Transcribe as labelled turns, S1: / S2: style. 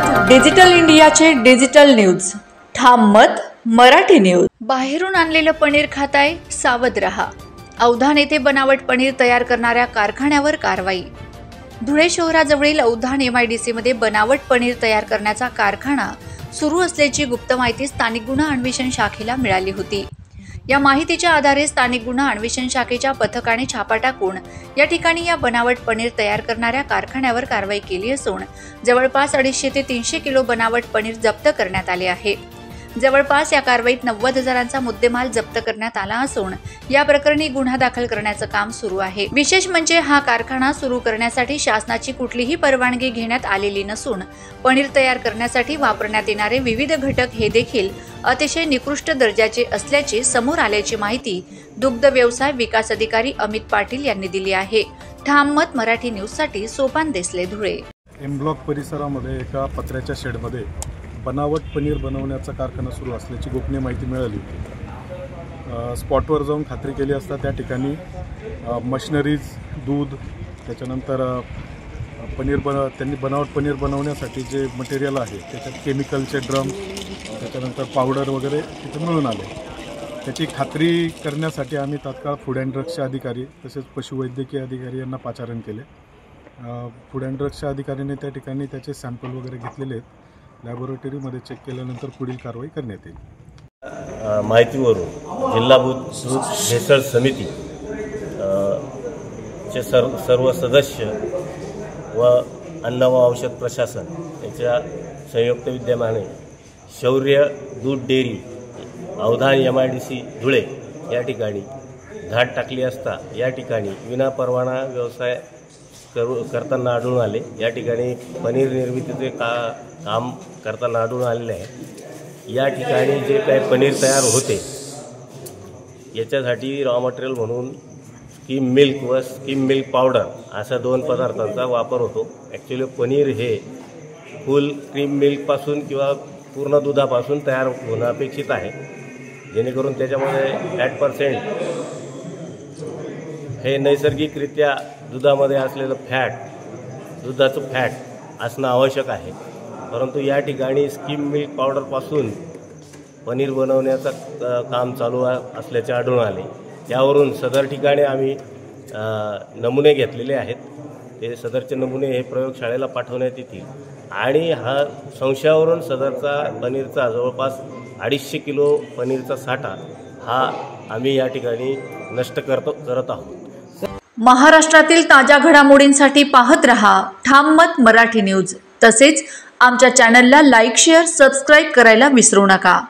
S1: मत डिजिटल इंडियाचे digital news, ठाम मत मराठी न्यूज।
S2: बाहेरून आणलेलं पनीर खाताय, सावध रहा। औधान येथे बनावट पनीर तयार करणाऱ्या कारखान्यावर कारवाई। धुळे शहराजवळील औधान MIDC मध्ये बनावट पनीर तयार करण्याचा कारखाना सुरू असल्याची गुप्त माहिती स्थानिक गुन्हा अन्वेषण शाखेला मिळाली होती। या माहितीच्या आधारे स्थानिक गुन्हा अन्वेषण शाखेच्या पथकाने छापा टाकून या ठिकाणी या बनावट पनीर तयार करणाऱ्या कारखान्यावर कारवाई केली असून जवळपास 250 ते 300 किलो बनावट पनीर जप्त करण्यात आले आहे। जवळपास या कारवाईत 90,000चा मुद्देमाल जप्त करण्यात आला असून या प्रकरणी गुन्हा दाखल करण्याचं काम सुरू आहे। विशेष म्हणजे हा कारखाना सुरू करण्यासाठी शासनाची कुठलीही परवानगी घेण्यात आलेली नसून पनीर तयार करण्यासाठी वापरण्यात येणारे विविध घटक हे देखील अतिशय निकृष्ट दर्जाचे असल्याचे समोर आल्याची माहिती दुग्ध व्यवसाय विकास अधिकारी अमित पाटील यांनी दिली आहे। ठाम मत मराठी न्यूजसाठी सोपान देसले, धुळे।
S3: एम ब्लॉक परिसरामध्ये एका पत्र्याच्या शेडमध्ये बनावट पनीर बनवण्याचा कारखाना सुरू असल्याची गोपनीय माहिती मिळाली होती। स्पॉटवर जाऊन खात्री केली असता त्या ठिकाणी मशिनरीज, दूध, त्याच्यानंतर त्यांनी बनावट पनीर बनवण्यासाठी जे मटेरियल आहे त्याच्यात केमिकलचे ड्रम, त्याच्यानंतर पावडर वगैरे तिथे मिळून आले। त्याची खात्री करण्यासाठी आम्ही तात्काळ फूड अँड ड्रग्सचे अधिकारी तसेच पशुवैद्यकीय अधिकारी यांना पाचारण केले। फूड अँड ड्रग्सच्या अधिकाऱ्यांनी त्या ठिकाणी त्याचे सॅम्पल वगैरे घेतलेले आहेत। लॅबोरेटरीमध्ये चेक केल्यानंतर पुढील कारवाई करण्यात येईल।
S4: माहितीवरून जिल्हाभूत दूध भेसळ समिती चे सर्व सदस्य व अन्न व औषध प्रशासन याच्या संयुक्त विद्यमाने शौर्य दूध डेअरी औधान MIDC धुळे या ठिकाणी धाड टाकली असता या ठिकाणी विनापरवाना व्यवसाय करताना आढळून आले। या ठिकाणी पनीर निर्मितीचे काम करताना आढळून आलेले आहे। या ठिकाणी जे काही पनीर तयार होते याच्यासाठी रॉ मटेरियल म्हणून स्कीम मिल्क व स्कीम मिल्क पावडर अशा 2 पदार्थांचा वापर होतो। ॲक्च्युली पनीर हे फुल क्रीम मिल्कपासून किंवा पूर्ण दुधापासून तयार होणं अपेक्षित आहे, जेणेकरून त्याच्यामध्ये फॅट% हे नैसर्गिकरित्या दुधामध्ये असलेलं दुधाचं फॅट असणं आवश्यक आहे। परंतु या ठिकाणी स्कीम मिल्क पावडरपासून पनीर बनवण्याचं काम चालू असल्याचे आढळून आले। त्यावरून सदर ठिकाणी आम्ही नमुने घेतलेले आहेत। ते सदरचे नमुने हे प्रयोगशाळेला पाठवण्यात येतील आणि हा संशयावरून सदरचा पनीरचा जवळपास 250 किलो पनीरचा साठा हा आम्ही या ठिकाणी नष्ट करत आहोत।
S2: महाराष्ट्रातील ताज्या घडामोडींसाठी पाहत रहा ठाम मत मराठी न्यूज। तसेच आमच्या चॅनलला लाईक, शेअर, सबस्क्राईब करायला विसरू नका।